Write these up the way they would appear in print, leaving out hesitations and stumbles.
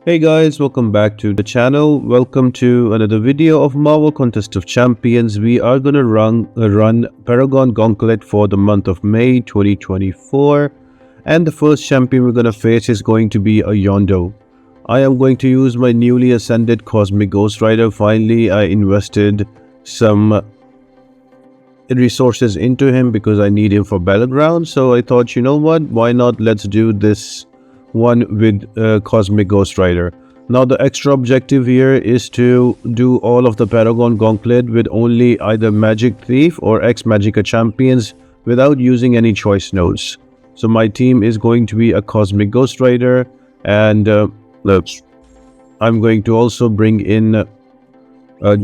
Hey guys, welcome back to the channel. Welcome to another video of Marvel Contest of Champions. We are gonna run Paragon Gauntlet for the month of May 2024, and the first champion we're gonna face is going to be a Yondu. I am going to use my newly ascended Cosmic Ghost Rider. Finally, I invested some resources into him because I need him for Battleground. So I thought, you know what, why not? Let's do this one with Cosmic Ghost Rider. Now the extra objective here is to do all of the Paragon Gauntlet with only either Magic Thief or Ex-Magica champions without using any choice nodes. So my team is going to be a Cosmic Ghost Rider, and I'm going to also bring in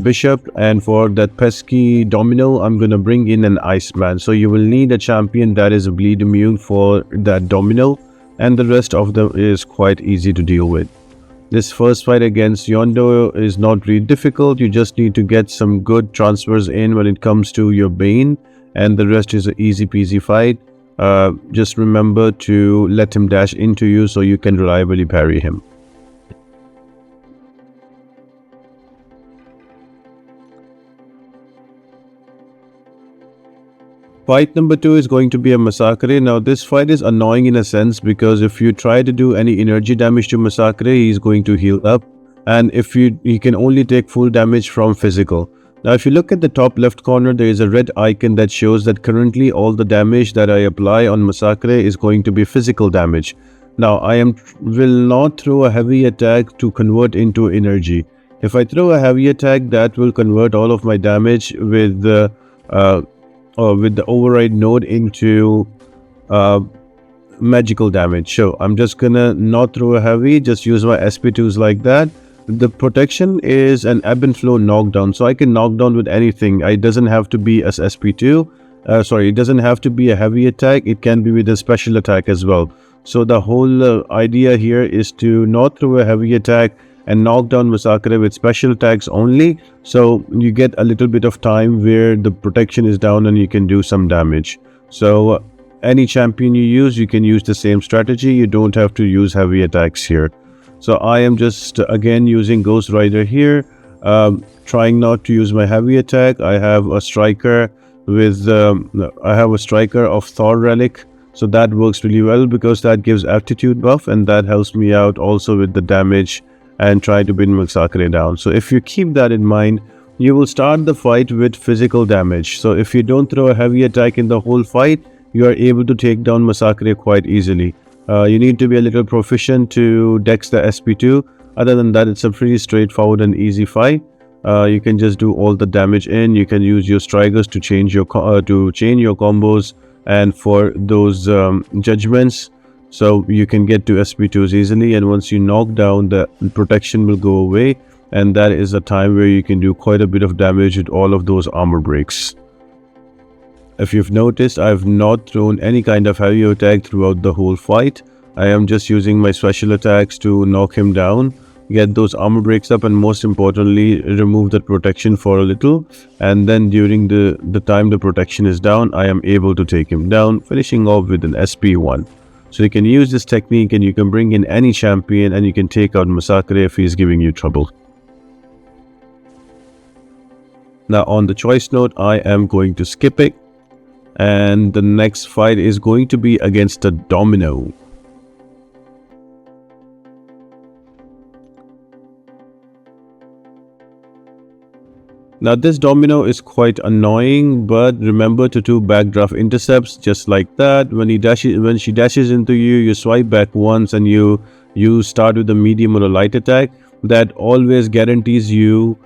Bishop, and for that pesky Domino I'm gonna bring in an Iceman. So you will need a champion that is bleed immune for that Domino, and the rest of them is quite easy to deal with. This first fight against Yondu is not really difficult. You just need to get some good transfers in when it comes to your Bane, and the rest is an easy peasy fight. Just remember to let him dash into you so you can reliably parry him. Fight number 2 is going to be a Massacre. Now this fight is annoying in a sense because if you try to do any energy damage to Massacre, he is going to heal up, and if he can only take full damage from physical. Now if you look at the top left corner, there is a red icon that shows that currently all the damage that I apply on Massacre is going to be physical damage. Now I will not throw a heavy attack to convert into energy. If I throw a heavy attack, that will convert all of my damage with the override node into magical damage. So I'm just gonna not throw a heavy, just use my SP2s like that. The protection is an ebb and flow knockdown, so I can knock down with anything. It doesn't have to be as SP2. It doesn't have to be a heavy attack. It can be with a special attack as well. So the whole idea here is to not throw a heavy attack and knock down Massacre with special attacks only, so you get a little bit of time where the protection is down and you can do some damage. So any champion you use, you can use the same strategy. You don't have to use heavy attacks here. So I am just again using Ghost Rider here, trying not to use my heavy attack. I have a striker of Thor Relic, so that works really well because that gives aptitude buff, and that helps me out also with the damage and try to bring Massacre down. So if you keep that in mind, you will start the fight with physical damage. So if you don't throw a heavy attack in the whole fight, you are able to take down Massacre quite easily. You need to be a little proficient to dex the SP2. Other than that, it's a pretty straightforward and easy fight. You can just do all the damage in. You can use your strikers to change your chain your combos, and for those judgments, so you can get to SP2s easily, and once you knock down, the protection will go away, and that is a time where you can do quite a bit of damage with all of those armor breaks. If you've noticed, I've not thrown any kind of heavy attack throughout the whole fight. I am just using my special attacks to knock him down, get those armor breaks up, and most importantly, remove that protection for a little, and then during the time the protection is down, I am able to take him down, finishing off with an SP1. So you can use this technique and you can bring in any champion and you can take out Massacre if he is giving you trouble. Now on the choice node, I am going to skip it, and the next fight is going to be against a Domino. Now this Domino is quite annoying, but remember to do backdraft intercepts just like that. When she dashes into you, you swipe back once and you start with a medium or a light attack. That always guarantees you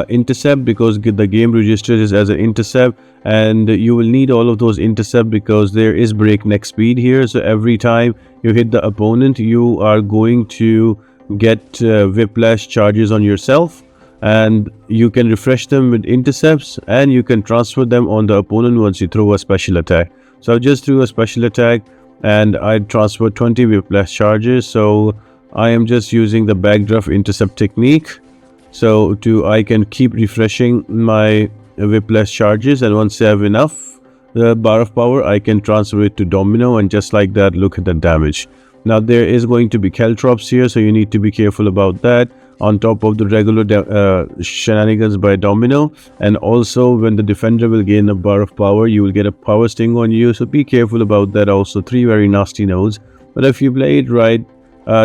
intercept because the game registers it as an intercept, and you will need all of those intercept because there is breakneck speed here. So every time you hit the opponent, you are going to get whiplash charges on yourself, and you can refresh them with intercepts, and you can transfer them on the opponent once you throw a special attack. So I just threw a special attack and I transferred 20 whiplash charges. So I am just using the backdraft intercept technique, so I can keep refreshing my whiplash charges, and once I have enough bar of power, I can transfer it to Domino, and just like that, look at the damage. Now there is going to be Caltrops here, so you need to be careful about that, on top of the regular shenanigans by Domino. And also when the defender will gain a bar of power, you will get a power sting on you, so be careful about that. Also 3 very nasty nodes, but if you play it right,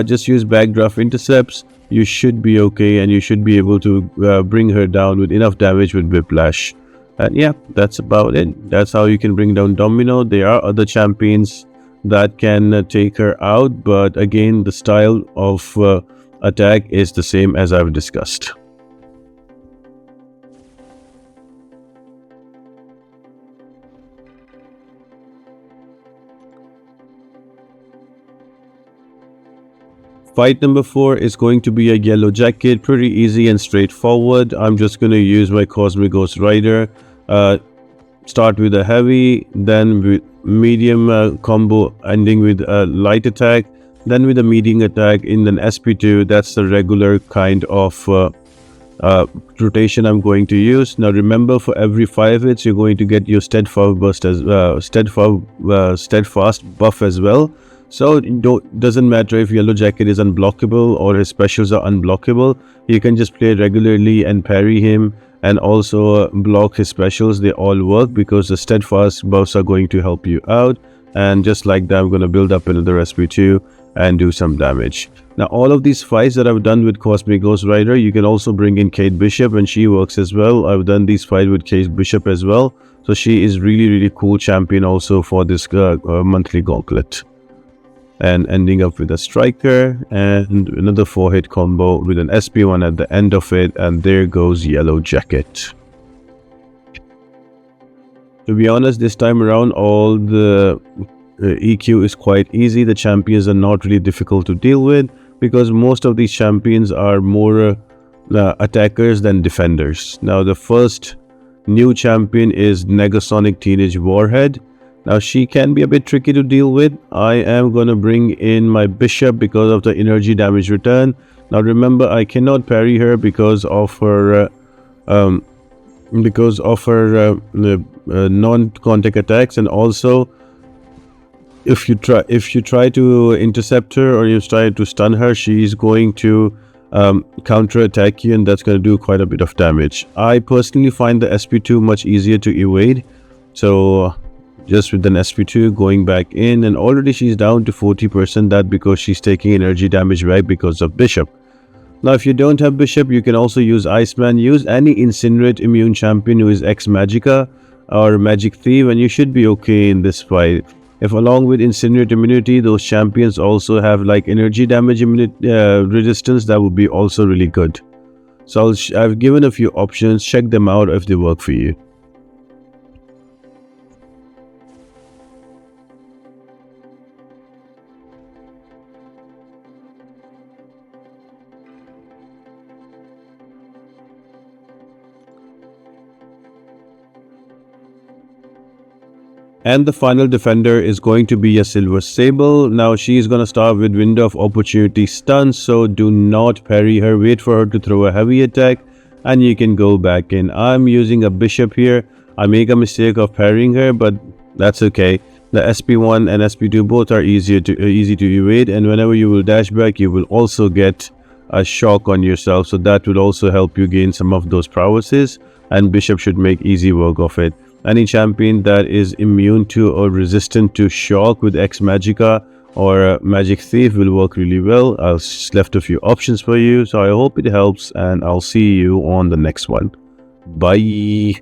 just use backdraft intercepts, you should be okay, and you should be able to bring her down with enough damage with Whiplash. And yeah, that's about it. That's how you can bring down Domino. There are other champions that can take her out, but again, the style of attack is the same as I've discussed. Fight number 4 is going to be a yellow jacket, pretty easy and straightforward. I'm just going to use my Cosmic Ghost Rider. Start with a heavy, then with medium combo, ending with a light attack, then with a medium attack in an SP2. That's the regular kind of rotation I'm going to use. Now remember, for every 5 hits, you're going to get your steadfast buff as well. So it doesn't matter if Yellow Jacket is unblockable or his specials are unblockable. You can just play regularly and parry him, and also block his specials. They all work because the steadfast buffs are going to help you out. And just like that, I'm going to build up another SP2 and do some damage. Now all of these fights that I've done with Cosmic Ghost Rider, you can also bring in Kate Bishop and she works as well. I've done these fights with Kate Bishop as well. So she is really cool champion also for this monthly gauntlet. And ending up with a striker and another 4-hit combo with an SP1 at the end of it, and there goes Yellow Jacket. To be honest, this time around all the EQ is quite easy. The champions are not really difficult to deal with because most of these champions are more attackers than defenders. Now the first new champion is Negasonic Teenage Warhead. Now she can be a bit tricky to deal with. I am going to bring in my Bishop because of the energy damage return. Now remember, I cannot parry her because of her non-contact attacks, and also if you try to intercept her or you try to stun her, she's going to counter attack you, and that's going to do quite a bit of damage. I personally find the SP2 much easier to evade, so just with an SP2 going back in, and already she's down to 40%. That because she's taking energy damage right because of Bishop. Now if you don't have Bishop, you can also use Iceman. Use any Incinerate immune champion who is ex-Magica or Magic Thief, and you should be okay in this fight. If along with Incinerate immunity, those champions also have like energy damage resistance, that would be also really good. So I've given a few options. Check them out if they work for you. And the final defender is going to be a Silver Sable. Now she is going to start with Window of Opportunity stun, so do not parry her. Wait for her to throw a heavy attack and you can go back in. I'm using a Bishop here. I make a mistake of parrying her, but that's okay. The SP1 and SP2 both are easy to evade, and whenever you will dash back, you will also get a shock on yourself, so that will also help you gain some of those prowesses, and Bishop should make easy work of it. Any champion that is immune to or resistant to shock with ex-Magica or Magic Thief will work really well. I've left a few options for you, so I hope it helps, and I'll see you on the next one. Bye.